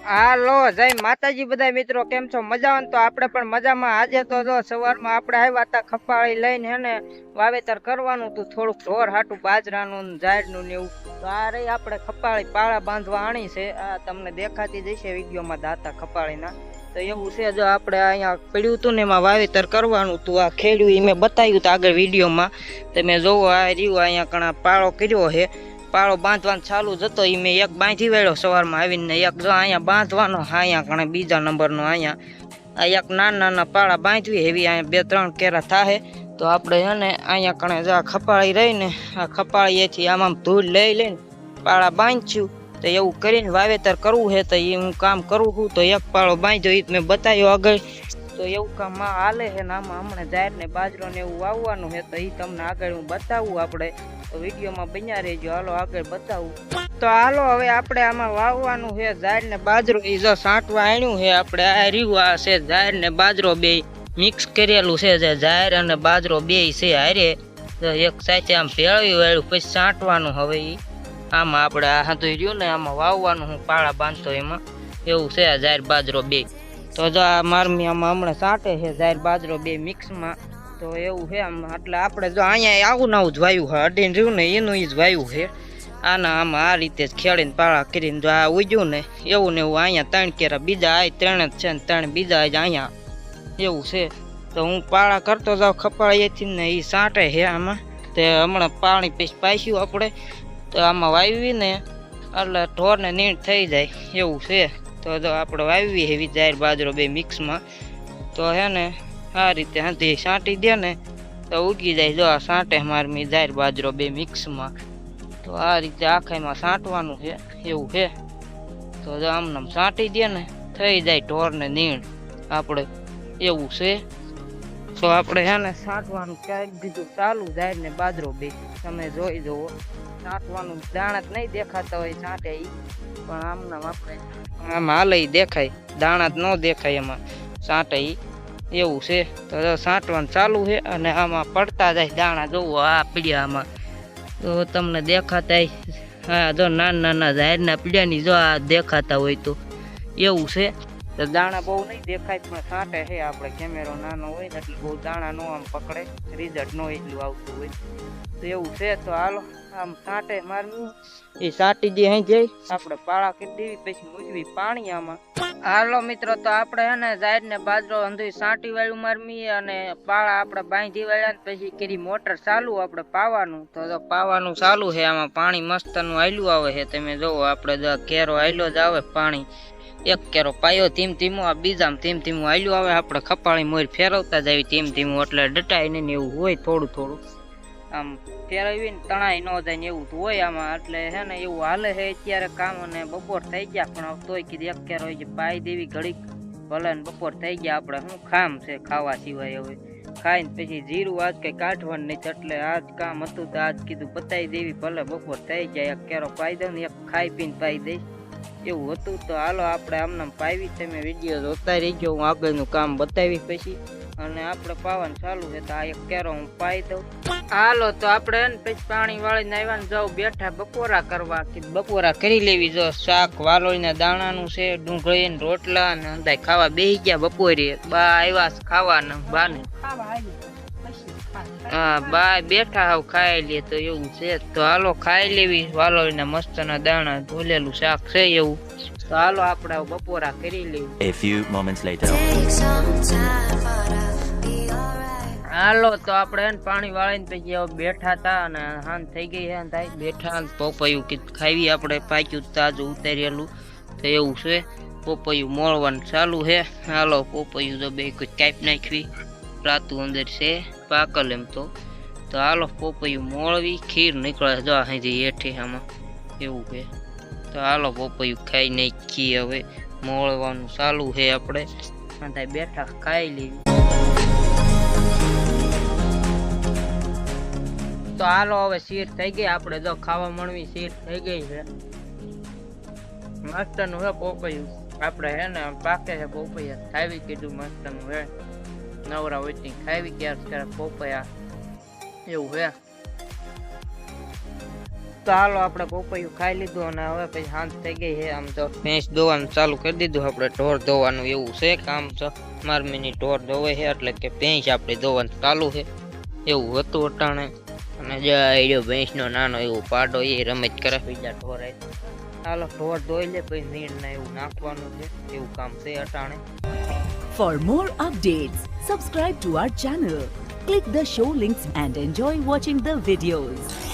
હાલો જય માતાજી બધા મિત્રો, કેમ છો? મજામાં? તો આપણે પણ મજામાં. આજે તો જો સવારમાં આપણે આવ્યા હતા ખપાળી લઈને હેને વાવેતર કરવાનું હતું, થોડુંક ઢોર હાટું બાજરાનું જાડનું ને એવું. તો આ રહી આપણે ખપાળી પાળા બાંધવા આણી છે. આ તમને દેખાતી જશે વિડીયોમાં દાતા ખપાળીના. તો એવું છે, જો આપણે અહીંયા પડ્યું હતું ને એમાં વાવેતર કરવાનું હતું. આ ખેડ્યું એ મેં બતાવ્યું હતું આગળ વિડીયોમાં. તમે જોવો આ રહ્યું અહીંયા ઘણા પાળો કર્યો છે. પાળો બાંધવાનું ચાલુ જ હતો, એ મેં એક બાંધી વાળ્યો સવારમાં આવીને. એક જો અહીંયા બાંધવાનો અહીંયા ઘણા બીજા નંબરનો અહીંયા આ એક નાના નાના પાળા બાંધવી એવી અહીંયા 2-3 કેરા થાય. તો આપણે છે ને અહીંયા કણે જો ખપાળી રહીને આ ખપાળીએથી આમ ધૂળ લઈને પાળા બાંધ્યું. તો એવું કરીને વાવેતર કરવું છે, તો એ હું કામ કરું છું. તો એક પાળો બાંધ્યો એ મેં બતાવ્યો આગળ. તો એવું કામ હાલે છે ને આમાં હમણાં જાહેર ને બાજરો ને એવું વાવવાનું છે. તો એ તમને આગળ હું બતાવું આપણે. તો વિડીયોમાં બન્યા રહેજો. હાલો આગળ બતાવું. તો હાલો હવે આપણે આમાં વાવવાનું છે જાહેર ને બાજરો. એ જો સાંટવા આણ્યું છે આપણે. આ રહ્યું આ છે જાહેર ને બાજરો બે મિક્સ કરેલું છે. જે જાહેર અને બાજરો બે છે હારે એક સાથે આમ ભેળવી વાળ્યું પછી સાંટવાનું. હવે એ આમાં આપણે આ હાથું રહ્યું ને આમાં વાવવાનું હું પાળા બાંધતો એમાં. એવું છે આ જાહેર બાજરો બે. તો જો આ મારમી આમાં હમણાં સાંટે છે જાહેર બાજરો બે મિક્સમાં. તો એવું છે આમ. એટલે આપણે જો અહીંયા આવું ને આવું જ વાયું છે, અડીને રહ્યું ને એનું જ વાયું છે. આના આમાં આ રીતે જ ખેડીને પાળા કરીને જો આ ઉગ્યું ને એવું ને એવું અહીંયા 3 કેરા બીજા આ 3 જ છે ને 3 બીજા જ અહીંયા એવું છે. તો હું પાળા કરતો જાઉં ખપાળીએથી ને એ સાંટે છે આમાં. તે હમણાં પાણી પછી પાઈશું આપણે. તો આમાં વાવી ને એટલે ઢોરને નીણ થઈ જાય એવું છે. તો જો આપણે વાવી એવી જાહેર બાજરો બે મિક્સમાં. તો હે ને આ રીતે હાથી સાંટી દે ને તો ઉગી જાય. જો આ સાંટે મારી જાહેર બાજરો બે મિક્સમાં. તો આ રીતે આખામાં સાંટવાનું છે એવું છે. તો જો આમને સાંટી દે ને થઈ જાય ઢોરને નીણ આપણે એવું છે. તો આપણે હે ને સાંટવાનું ક્યાંક દીધું ચાલુ જાહેર ને બાજરો બે. તમે જોઈ જુઓ સાંટવાનું. દાણા જ નહીં દેખાતા હોય સાંટે એ, પણ આમનામ આપણે આમાં હાલે દેખાય, દાણા જ ન દેખાય એમાં સાંટે એ એવું છે. તો સાંટવાનું ચાલુ છે અને આમાં પડતા જાય દાણા. જોવો આ પીડ્યા આમાં તો તમને દેખાતા. હા જો નાના નાના જાહેરના પીડ્યાની જો આ દેખાતા હોય તો એવું છે. તો દાણા બહુ નહીં દેખાય પણ સાંટે છે. આપણે કેમેરો નાનો હોય ને એટલે બહુ દાણા નો આમ પકડે, રિઝલ્ટ નો એટલું આવતું હોય. તો એવું છે. તો હાલો આમ સાંટે મારવું એ સાંટી દે અહીં જઈ આપણે પાળા કરી દેવી પછી મૂકવી પાણી આમાં. હાલો મિત્રો, તો આપણે હે ને જાહેર ને બાજરો અંધું સાંટી વાળું મારમી અને પાળા આપણે બાંધી વાળ્યા પછી કરી મોટર ચાલુ આપણે પાવાનું. તો પાવાનું ચાલુ છે આમાં. પાણી મસ્તનું આયલું આવે છે. તમે જોવો આપણે કેરો આયલો જ આવે પાણી. એક કેરો પાયો ધીમ ધીમું, આ બીજામાં ધીમ ધીમું આયલું આવે. આપણે ખપાળી મોર ફેરવતા જ આવી ધીમ ધીમું, એટલે ડટાય નહીં એવું હોય. થોડું થોડું આમ ફેરવીને તણાઈ ન જાય ને એવું હોય આમાં. એટલે હે ને એવું હાલે છે અત્યારે કામ. અને બપોર થઈ ગયા પણ તોય કીધું એક કેરો હોય પાઈ દેવી ઘડીક ભલે ને બપોર થઈ ગયા. આપણે શું કામ છે ખાવા સિવાય? હવે ખાઈને પછી જીરું આજ કઈ કાઢવાનું નહીં. એટલે આજ કામ હતું તો આજ કીધું પતાવી દેવી. ભલે બપોર થઈ જાય એક કેરો પાઈ દઉં ને એક ખાઈ પીને પાઈ દઈશ એવું હતું. તો હાલો આપણે આમને પાવી. તમે વિડીયો જોતા રહીજો, હું આગળનું કામ બતાવી પછી. અને આપણે પાવાનું ચાલુ છે. તો આ એક કેરો હું પાઈ દઉં. હાલો તો આપણે પછી પાણી વાળીને આવ્યા ને જાવ બેઠા બપોરા કરવા. બપોરા કરી લેવી. જો શાક વાલોળીના દાણાનું છે, ડુંગળી ને રોટલા ને અંદાય ખાવા બેસી ગયા બપોરે. બા આવ્યા ખાવાના બાને. હા બા બેઠા હાવ ખાઈ લે. તો એવું છે. તો હાલો ખાઈ લેવી. વાલોળીના મસ્તના દાણા ધોલેલું શાક છે એવું. તો હાલો આપણે બપોરા કરી લેવી. A few moments later. હાલો તો આપણે પાણી વાળીને પછી બેઠા હતા અને હાન થઈ ગઈ હે થાય બેઠા. પોપૈયું કીધું ખાવી આપણે, પાક્યું તાજું ઉતારેલું. તો એવું છે. પોપૈયું મોળવાનું ચાલુ છે. હાલો પોપૈયું તો બે કોઈ કાપ નાખવી. રાતું અંદર છે પાકલ એમ તો. તો હાલો પોપૈયું મોળવી. ખીર નીકળે જો અહીંથી હેઠી આમાં એવું છે. તો હાલો પોપૈયું ખાઈ નાખી. હવે મોળવાનું ચાલુ છે આપણે. ત્યાં બેઠા ખાઈ લેવી. તો હાલો હવે સીટ થઈ ગઈ. આપણે જો ખાવા મળવી સીટ થઈ ગઈ છે. મસ્તનું હે પોપૈયું. આપણે હે ને પાકે છે પોપૈયા. ખાવી કીધું મસ્તનું હે. નવરા હોય ખાવી ક્યારેક ક્યારેક પોપૈયા એવું હે. તો હાલો આપણે પોપૈયું ખાઈ લીધું અને હવે પછી સાંજ થઈ ગઈ છે. આમ તો ભેંસ દોવાનું ચાલુ કરી દીધું, આપણે ઢોર દોવાનું એવું છે કામ. છે મારમીની ઢોર દોવે છે એટલે કે ભેંસ આપણે દોવાનું ચાલુ છે એવું હતું અટાણે. અને જો ભેંસનો નાનો એવો પાડો એ રમત કરે બીજા ઢોર. હાલો ઢોર ધોઈ લે પછી નીણ ને એવું નાખવાનું છે એવું કામ છે અટાણે. For more updates, subscribe to our channel, click the show links and enjoy watching the videos.